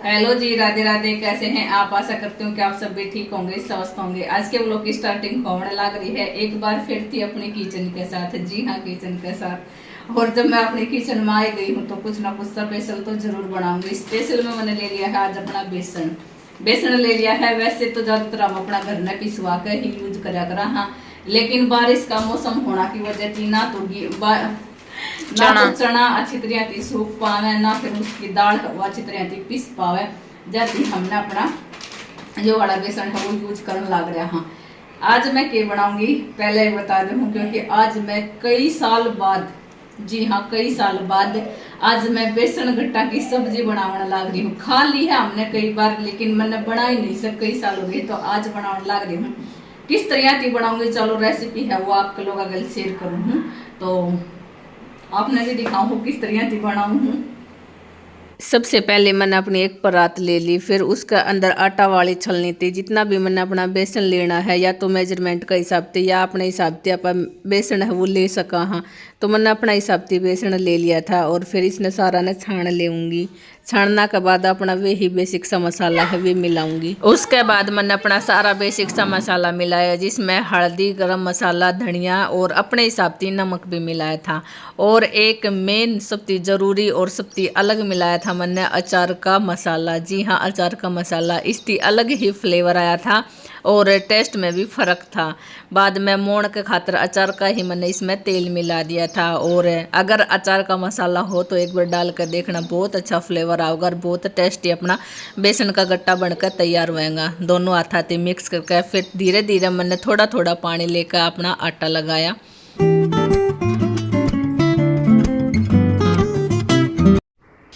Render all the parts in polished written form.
Hello जी, राधे राधे। कैसे हैं आप? आशा करती हूँ कि आप सब भी ठीक होंगे, स्वस्थ होंगे। आज के व्लॉग की स्टार्टिंग होने लग रही है। एक बार फिर थी अपनी किचन के साथ। जी हाँ, किचन के साथ। और जब मैं अपनी किचन में आई गई हूँ तो कुछ ना कुछ स्पेशल तो जरूर बनाऊंगी। स्पेशल में मैंने ले लिया है आज अपना बेसन। बेसन ले लिया है। वैसे तो ज्यादातर हम अपना घर में पिसवा कर ही यूज करा करा, हाँ। लेकिन बारिश का मौसम होना की वजह थी ना तो ना तो चना अच्छी तरह थी सूख पावे, ना फिर उसकी दाल अच्छी तरह थी पिस पावे। जब हमने अपना जो वाला बेसन है वो यूज करने लग रहा। हाँ, आज मैं क्या बनाऊंगी पहले बता दूं, क्योंकि आज मैं कई साल बाद, जी हाँ कई साल बाद, आज मैं बेसन गट्टा की सब्जी बनाने लग रही हूँ। खा ली है हमने कई बार, लेकिन मैंने बना ही नहीं सब, कई साल हो गए, तो आज बनाने लग रही हूँ। किस तरह की बनाऊंगी, चलो रेसिपी है वो आपके लोग अगर शेयर करूँ तो आपने भी दिखाऊँ किस तरह की बनाऊँ हूँ। सबसे पहले मैंने अपनी एक परात ले ली, फिर उसका अंदर आटा वाली छलनी थी। जितना भी मैंने अपना बेसन लेना है, या तो मेजरमेंट का हिसाब से या अपने हिसाब से अपन बेसन है वो ले सका। हाँ, तो मैंने अपना हिसाब से बेसन ले लिया था और फिर इसने सारा ने छान लेंगी। छानना के बाद अपना वे ही बेसिक सा मसाला है वे मिलाऊंगी। उसके बाद मैंने अपना सारा बेसिक सा मसाला मिलाया, जिसमें हल्दी, गरम मसाला, धनिया और अपने हिसाब से नमक भी मिलाया था। और एक मेन सबसे ज़रूरी और सबसे अलग मिलाया था मैंने अचार का मसाला। जी हाँ, अचार का मसाला, इसकी अलग ही फ्लेवर आया था और टेस्ट में भी फ़र्क था। बाद में मोण के खातिर अचार का ही मैंने इसमें तेल मिला दिया था। और अगर अचार का मसाला हो तो एक बार डाल कर देखना, बहुत अच्छा फ्लेवर आएगा और बहुत टेस्टी अपना बेसन का गट्टा बनकर तैयार होएगा। दोनों हाथाती मिक्स करके फिर धीरे धीरे मैंने थोड़ा थोड़ा पानी लेकर अपना आटा लगाया।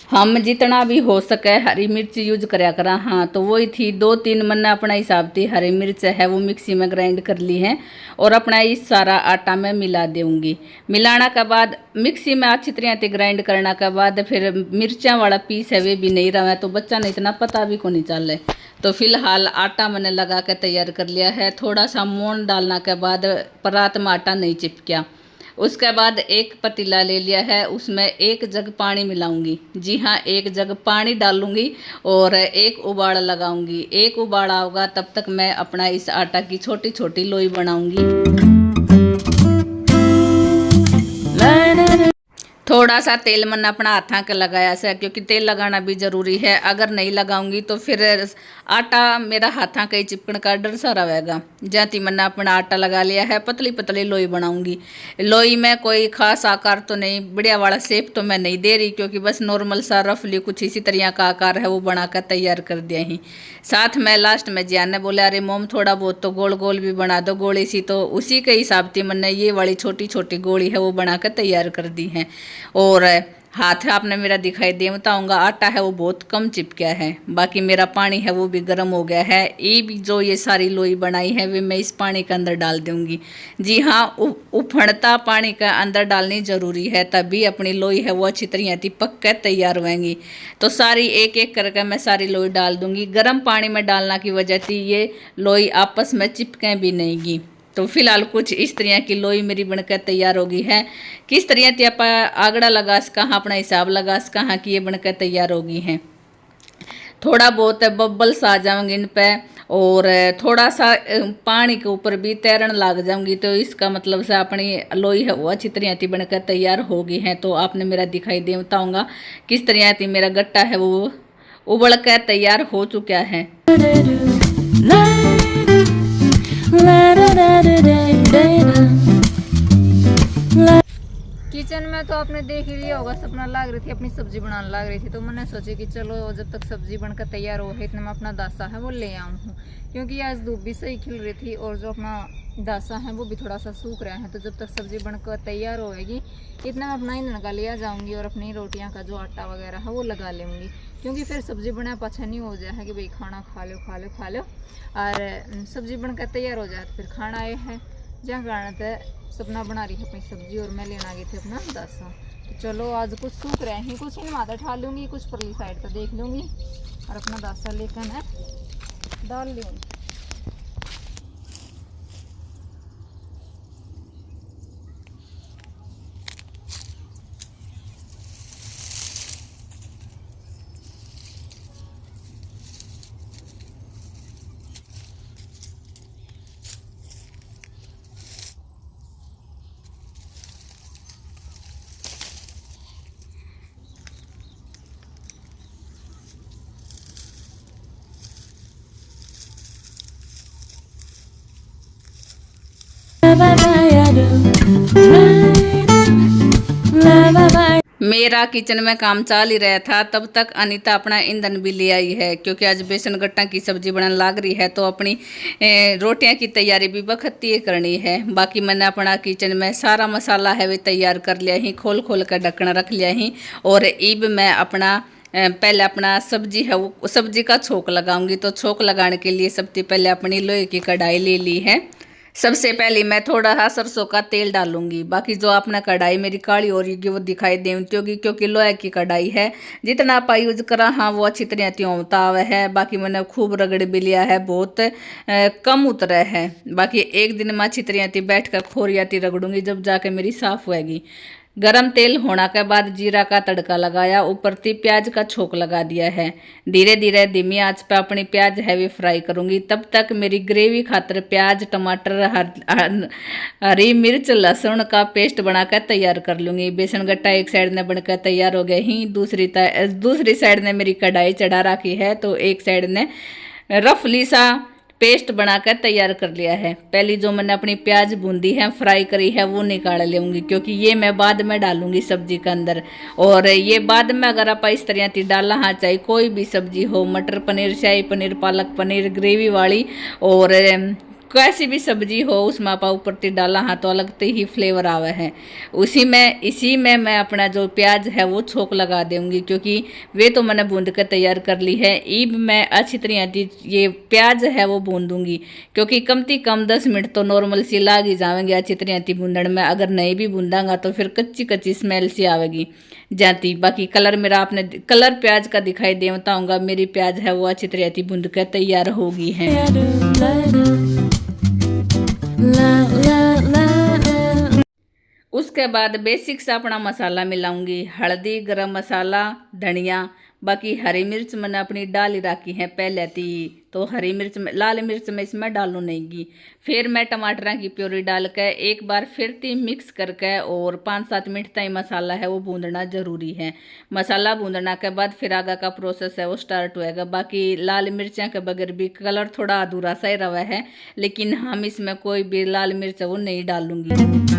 हम जितना भी हो सके हरी मिर्च यूज कराया करा। हाँ, तो वही थी 2-3 मैंने अपना हिसाब थी हरी मिर्च है वो मिक्सी में ग्राइंड कर ली है और अपना इस सारा आटा में मिला दूंगी। मिलाना के बाद मिक्सी में अच्छी तरह से ग्राइंड करने के बाद फिर मिर्चा वाला पीस है वे भी नहीं रहा है, तो बच्चा ने इतना पता भी को नहीं चले। तो फिलहाल आटा मैंने लगा के तैयार कर लिया है। थोड़ा सा मोन डालने के बाद परात में आटा नहीं चिपका। उसके बाद एक पतीला ले लिया है, उसमें 1 जग पानी मिलाऊंगी। जी हाँ, 1 जग पानी डालूंगी और 1 उबाल लगाऊंगी। 1 उबाल होगा तब तक मैं अपना इस आटा की छोटी छोटी लोई बनाऊंगी। थोड़ा सा तेल मैंने अपना हाथा के लगाया से, क्योंकि तेल लगाना भी जरूरी है। अगर नहीं लगाऊंगी तो फिर आटा मेरा हाथा के चिपकन का डर सा रहेगा। जाती मैंने अपना आटा लगा लिया है। पतली पतली लोई बनाऊंगी। लोई में कोई खास आकार तो नहीं, बढ़िया वाला शेप तो मैं नहीं दे रही, क्योंकि बस नॉर्मल सा रफली कुछ इसी तरह का आकार है वो बनाकर तैयार कर दिया ही। साथ में लास्ट में जियान ने बोला, अरे मोम थोड़ा बहुत तो गोल गोल भी बना दो गोली सी, तो उसी के हिसाब से मैंने ये वाली छोटी छोटी गोली है वो बनाकर तैयार कर दी है। और हाथ आपने मेरा दिखाई दे बताऊंगा, आटा है वो बहुत कम चिपका है। बाकी मेरा पानी है वो भी गर्म हो गया है। ये भी जो ये सारी लोई बनाई है वे मैं इस पानी के अंदर डाल दूंगी। जी हाँ, उफड़ता पानी का अंदर डालनी जरूरी है, तभी अपनी लोई है वो अच्छी तरह से पक कर तैयार होंगी। तो सारी एक एक करके मैं सारी लोई डाल दूंगी। गर्म पानी में डालना की वजह से ये लोई आपस में चिपके भी नहीं। तो फिलहाल कुछ इस तरह की लोई मेरी बनकर तैयार हो गई है। किस तरह से आप आगड़ा लगा कहाँ अपना हिसाब लगा कहाँ की ये बनकर तैयार हो गई हैं। थोड़ा बहुत बबल्स आ जाऊंगी इन पे और थोड़ा सा पानी के ऊपर भी तैरन लग जाऊंगी, तो इसका मतलब से अपनी लोई है वो अच्छी तरह से बनकर तैयार हो गई है। तो आपने मेरा दिखाई दे बताऊंगा किस तरह से मेरा गट्टा है वो उबल कर तैयार हो चुका है। किचन में तो आपने देख ही लिया होगा, सपना लाग रही थी अपनी सब्जी बनाने लग रही थी। तो मैंने सोची कि चलो जब तक सब्जी बनकर तैयार हो है इतना मैं अपना दासा है वो ले आऊँ हूँ, क्योंकि आज धूप भी सही खिल रही थी और जो अपना दासा है वो भी थोड़ा सा सूख रहा है। तो जब तक सब्जी बनकर तैयार होएगी इतना मैं अपना ईंधन का लिया जाऊँगी और अपनी रोटियाँ का जो आटा वगैरह है वो लगा लूँगी, क्योंकि फिर सब्जी बना पाछा नहीं हो जाए कि भाई खाना खा लो खा लो खा लो, और सब्जी बनकर तैयार हो जाए तो फिर खाना आए है। जहाँ कारण है सपना बना रही है अपनी सब्जी और मैं लेना गई थी अपना दासा। तो चलो आज कुछ सूख रहे हैं, कुछ इन माथा ठा लूँगी, कुछ परली साइड पर देख लूँगी और अपना दासा लेकर मैं डाल लूँगी। मेरा किचन में काम चल ही रहा था, तब तक अनीता अपना ईंधन भी ले आई है, क्योंकि आज बेसन गट्टा की सब्जी बनाने लाग रही है, तो अपनी रोटियां की तैयारी भी बखत ये करनी है। बाकी मैंने अपना किचन में सारा मसाला है वे तैयार कर लिया ही, खोल खोल कर ढक्कन रख लिया ही। और ईब मैं अपना पहले अपना सब्जी है वो सब्जी का छोंक लगाऊंगी। तो छोंक लगाने के लिए सबसे पहले अपनी लोहे की कढ़ाई ले ली है। सबसे पहले मैं थोड़ा सा सरसों का तेल डालूंगी। बाकी जो आपने कढ़ाई मेरी काली हो रही वो दिखाई देती होगी, क्योंकि लोहे की कढ़ाई है, जितना आप यूज करा हाँ वो अच्छी तरह त्योंता हुआ है। बाकी मैंने खूब रगड़ भी लिया है, बहुत कम उतरा है। बाकी एक दिन मैं अच्छी तरह बैठ कर खोरियाती रगड़ूंगी, जब जाके मेरी साफ होएगी। गरम तेल होने के बाद जीरा का तड़का लगाया, ऊपर से प्याज का छोंक लगा दिया है। धीरे धीरे धीमी आंच पे अपनी प्याज है वे फ्राई करूंगी। तब तक मेरी ग्रेवी खातर प्याज टमाटर हरी मिर्च लहसुन का पेस्ट बनाकर तैयार कर लूंगी। बेसन गट्टा एक साइड ने बनकर तैयार हो गया ही, दूसरी साइड ने मेरी कढ़ाई चढ़ा रखी है, तो एक साइड ने रफली सा पेस्ट बनाकर तैयार कर लिया है। पहली जो मैंने अपनी प्याज बूंदी है फ्राई करी है वो निकाल लूंगी, क्योंकि ये मैं बाद में डालूंगी सब्जी के अंदर। और ये बाद में अगर आप इस तरह की डालना हाँ, चाहे कोई भी सब्जी हो, मटर पनीर, शाही पनीर, पालक पनीर, ग्रेवी वाली और कैसी भी सब्जी हो, उसमें आप ऊपर से डाला हाँ तो अलग से ही फ्लेवर आवा है। इसी में मैं अपना जो प्याज है वो छोंक लगा दूंगी, क्योंकि वे तो मैंने भून कर तैयार कर ली है। ईब मैं अच्छी तरह ये प्याज है वो भून दूंगी, क्योंकि कम से कम 10 मिनट तो नॉर्मल सी लाग ही जाएंगे अच्छी तरह भूनने में। अगर नहीं भी भूंदागा तो फिर कच्ची कच्ची स्मेल सी आवेगी जाती। बाकी कलर मेरा आपने कलर प्याज का दिखाई देता होगा। मेरी प्याज है वो अच्छी तरह भून कर तैयार होगी है। उसके बाद बेसिक सा अपना मसाला मिलाऊंगी, हल्दी, गरम मसाला, धनिया। बाकी हरी मिर्च मैंने अपनी डाल ही रखी है पहले थी, तो हरी मिर्च में लाल मिर्च में इसमें डालू नहीं। फिर मैं टमाटर की प्योरी डाल के एक बार फिर ती मिक्स करके और 5-7 मिनट तक मसाला है वो भूनना जरूरी है। मसाला भूनना के बाद फिर आगे का प्रोसेस है वो स्टार्ट होएगा। बाकी लाल मिर्चा के बगैर भी कलर थोड़ा अधूरा सा ही रहा है, लेकिन हम इसमें कोई भी लाल मिर्च वो नहीं डालूंगी।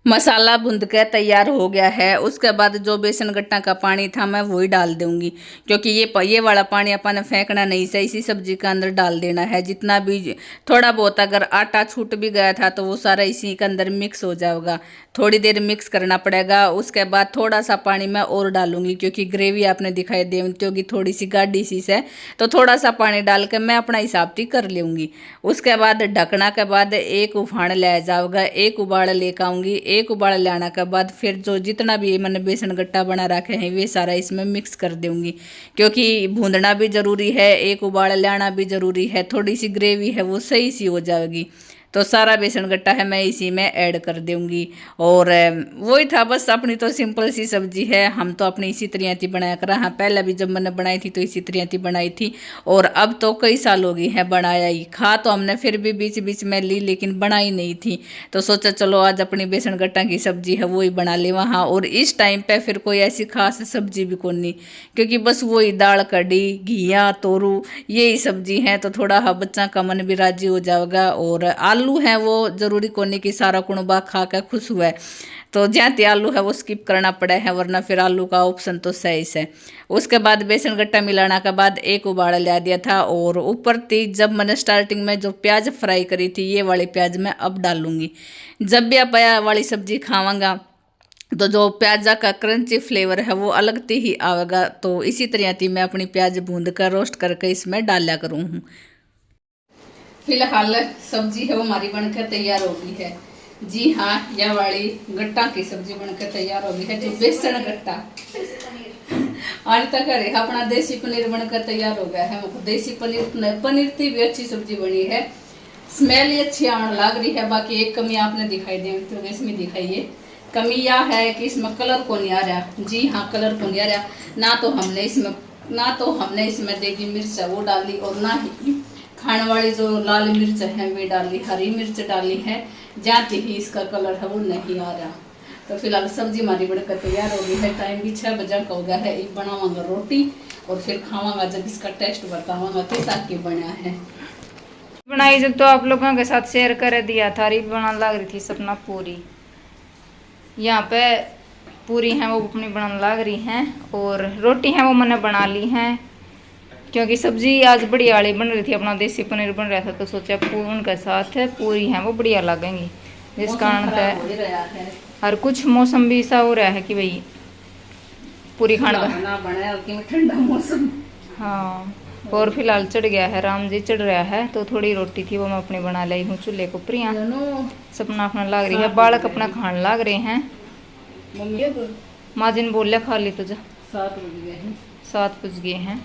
मसाला भून के तैयार हो गया है। उसके बाद जो बेसन गट्टा का पानी था मैं वही डाल दूंगी, क्योंकि ये वाला पानी अपन फेंकना नहीं से इसी सब्जी के अंदर डाल देना है। जितना भी थोड़ा बहुत अगर आटा छूट भी गया था तो वो सारा इसी के अंदर मिक्स हो जाएगा। थोड़ी देर मिक्स करना पड़ेगा। उसके बाद थोड़ा सा पानी मैं और डालूंगी, क्योंकि ग्रेवी आपने दिखाई देती होगी थोड़ी सी गाढ़ी सी से, तो थोड़ा सा पानी डाल के मैं अपना हिसाब से कर लूँगी। उसके बाद ढकना के बाद एक उफान ले जाओगा, एक उबाल लेकर आऊँगी। एक उबाल लाने के बाद फिर जो जितना भी मैंने बेसन गट्टा बना रखे हैं वे सारा इसमें मिक्स कर दूंगी, क्योंकि भूनना भी ज़रूरी है, एक उबाल लाना भी ज़रूरी है। थोड़ी सी ग्रेवी है वो सही सी हो जाएगी। तो सारा बेसन गट्टा है मैं इसी में ऐड कर दूंगी। और वही था बस, अपनी तो सिंपल सी सब्जी है। हम तो अपनी इसी तरह की बनाया करा। हाँ, पहले भी जब मैंने बनाई थी तो इसी तरह की बनाई थी, और अब तो कई साल हो गई है बनाया ही। खा तो हमने फिर भी बीच बीच में ली, लेकिन बनाई नहीं थी। तो सोचा चलो आज अपनी बेसन गट्टा की सब्जी है वही बना ले वहाँ। और इस टाइम पे फिर कोई ऐसी खास सब्जी भी कौन नहीं, क्योंकि बस वही दाल कड़ी घिया तोरू यही सब्जी है। तो थोड़ा हाँ बच्चा का मन भी राजी हो जाएगा। और आलू है वो जरूरी कोने की सारा कुणबा खा के खुश हुआ है, तो जहाँ आलू है वो स्किप करना पड़ा है, वरना फिर आलू का ऑप्शन तो सही है। उसके बाद बेसन गट्टा मिलाने के बाद एक उबाल ला दिया था। और ऊपर थी जब मैंने स्टार्टिंग में जो प्याज फ्राई करी थी ये वाली प्याज मैं अब डालूंगी। जब भी आप वाली सब्जी खावांगा तो जो प्याजा का क्रंची फ्लेवर है वो अलग से ही आवेगा। तो इसी तरह थी मैं अपनी प्याज भूंद कर रोस्ट करके इसमें डाला करूँ हूँ। फिलहाल सब्जी है वो हमारी बनकर तैयार हो गई है। जी हाँ, यह वाली गट्टा की सब्जी बनकर तैयार हो गई है, जो बेसन गट्टा आज तक है अपना देसी पनीर बनकर तैयार हो गया है। देसी पनीर की भी अच्छी सब्जी बनी है, स्मेल ही अच्छी आने लग रही है। बाकी एक कमी आपने दिखाई दी तो इसमें दिखाइए। कमी यह है कि इसमें कलर को नहीं आ रहा। जी हाँ, कलर को नहीं आ रहा। ना तो हमने इसमें देगी मिर्च वो डाली, और ना ही खाने वाली जो लाल मिर्च है वे डाली, हरी मिर्च डाली है, जाती ही इसका कलर है वो नहीं आ रहा। तो फिलहाल सब्जी हमारी बनकर तैयार हो गई है। टाइम भी 6 बजे का हो गया है। एक बनावांगा रोटी और फिर खावांगा, जब इसका टेस्ट बतावांगा कैसा के बना है। बनाई जब तो आप लोगों के साथ शेयर कर दिया था। रील बनाने लग रही थी सपना पूरी, यहाँ पे पूरी हैं वो अपनी बनाने लग रही हैं और रोटी हैं वो मैंने बना ली हैं, क्योंकि सब्जी आज बढ़िया वाली बन रही थी, अपना देसी पनीर बन रहा था तो सोचा उनके साथ पूरी हैं वो बढ़िया लगेंगी, जिस कारण से और कुछ मौसम भी ऐसा हो रहा है कि भाई पूरी खाने का ठंडा मौसम। हाँ, और फिलहाल चढ़ गया है, राम जी चढ़ रहा है तो थोड़ी रोटी थी वो मैं अपनी बना लाई हूँ चूल्हे को। प्रिया सपना अपना लाग रही है, बालक अपना खाने लाग रहे हैं। माँ जी ने बोल लिया खा ली तुझे, 7 बज गए हैं। 7 बज गए हैं।